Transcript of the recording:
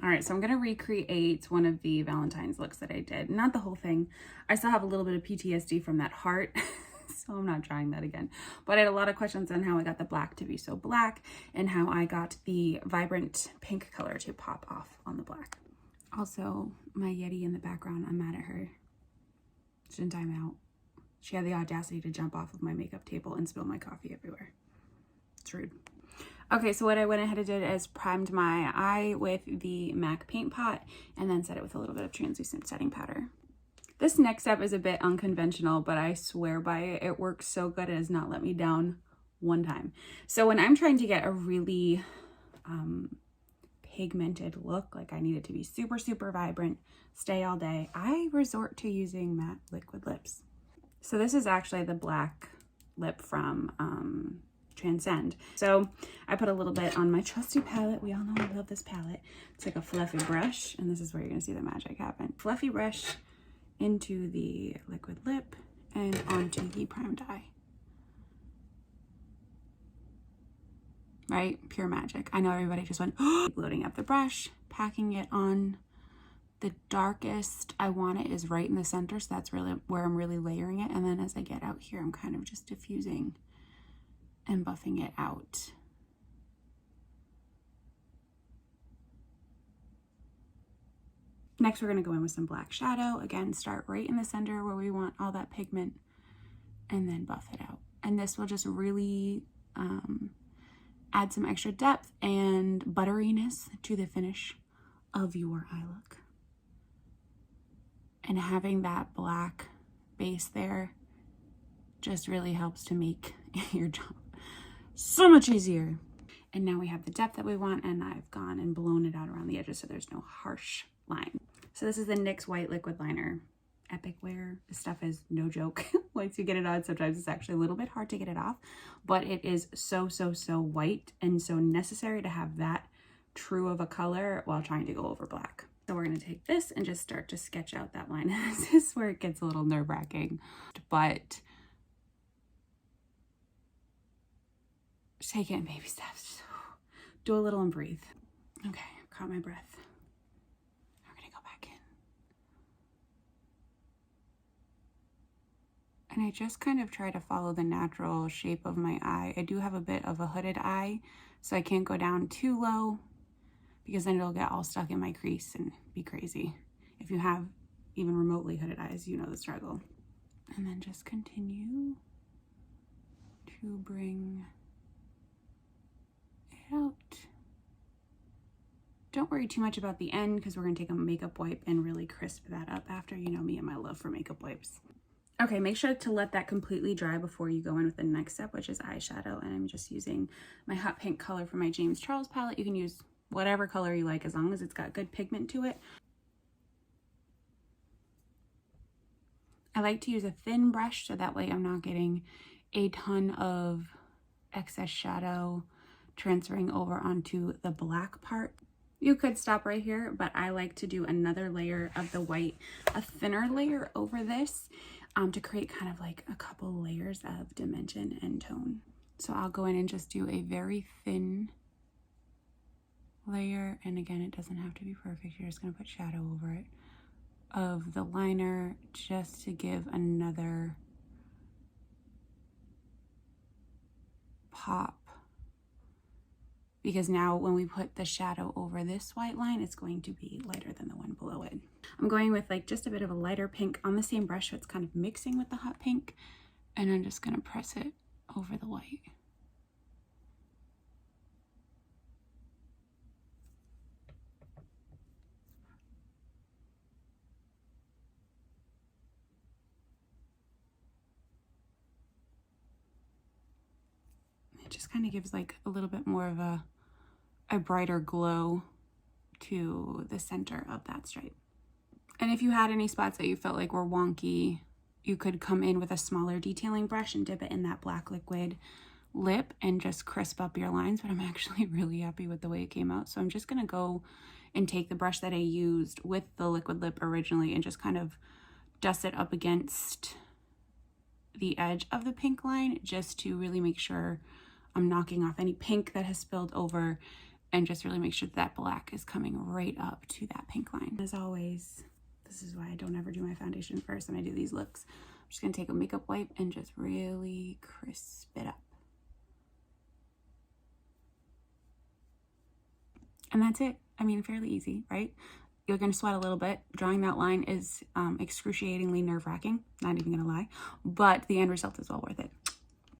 All right, so I'm gonna recreate one of the Valentine's looks that I did. Not the whole thing. I still have a little bit of PTSD from that heart, so I'm not trying that again. But I had a lot of questions on how I got the black to be so black and how I got the vibrant pink color to pop off on the black. Also, my Yeti in the background, I'm mad at her. She didn't time out. She had the audacity to jump off of my makeup table and spill my coffee everywhere. It's rude. Okay, so what I went ahead and did is primed my eye with the MAC paint pot and then set it with a little bit of translucent setting powder. This next step is a bit unconventional, but I swear by it. It works so good. It has not let me down one time. So when I'm trying to get a really pigmented look, like I need it to be super, super vibrant, stay all day, I resort to using matte liquid lips. So this is actually the black lip from Transcend. So I put a little bit on my trusty palette. We all know I love this palette. It's like a fluffy brush, and this is where you're gonna see the magic happen. Fluffy brush into the liquid lip and onto the primed eye. Right? Pure magic. I know everybody just went loading up the brush, packing it on. The darkest I want it is right in the center, so that's really where I'm really layering it. And then as I get out here, I'm kind of just diffusing and buffing it out. Next, we're going to go in with some black shadow. Again, start right in the center where we want all that pigment and then buff it out. And this will just really add some extra depth and butteriness to the finish of your eye look. And having that black base there just really helps to make your job so much easier. And now we have the depth that we want, and I've gone and blown it out around the edges so there's no harsh line. So this is the NYX White Liquid Liner. Epic wear. This stuff is no joke. Once you get it on, sometimes it's actually a little bit hard to get it off, but it is so, so, so white and so necessary to have that true of a color while trying to go over black. So we're going to take this and just start to sketch out that line. This is where it gets a little nerve-wracking, but just take it in baby steps. Do a little and breathe. Okay, caught my breath. We're going to go back in. And I just kind of try to follow the natural shape of my eye. I do have a bit of a hooded eye, so I can't go down too low because then it'll get all stuck in my crease and be crazy. If you have even remotely hooded eyes, you know the struggle. And then just continue to bring it out. Don't worry too much about the end because we're going to take a makeup wipe and really crisp that up after. You know me and my love for makeup wipes. Okay, make sure to let that completely dry before you go in with the next step, which is eyeshadow. And I'm just using my hot pink color from my James Charles palette. You can use whatever color you like as long as it's got good pigment to it. I like to use a thin brush so that way I'm not getting a ton of excess shadow transferring over onto the black part. You could stop right here, but I like to do another layer of the white, a thinner layer over this to create kind of like a couple layers of dimension and tone. So I'll go in and just do a very thin layer, and again, it doesn't have to be perfect. You're just going to put shadow over it of the liner just to give another pop. Because now when we put the shadow over this white line, it's going to be lighter than the one below it. I'm going with like just a bit of a lighter pink on the same brush, so it's kind of mixing with the hot pink, and I'm just going to press it over the white. It just kind of gives like a little bit more of a brighter glow to the center of that stripe. And if you had any spots that you felt like were wonky, you could come in with a smaller detailing brush and dip it in that black liquid lip and just crisp up your lines. But I'm actually really happy with the way it came out. So I'm just gonna go and take the brush that I used with the liquid lip originally and just kind of dust it up against the edge of the pink line just to really make sure I'm knocking off any pink that has spilled over and just really make sure that black is coming right up to that pink line. As always, this is why I don't ever do my foundation first when I do these looks. I'm just gonna take a makeup wipe and just really crisp it up. And that's it. I mean, fairly easy, right? You're gonna sweat a little bit. Drawing that line is excruciatingly nerve-wracking, not even gonna lie, but the end result is well worth it.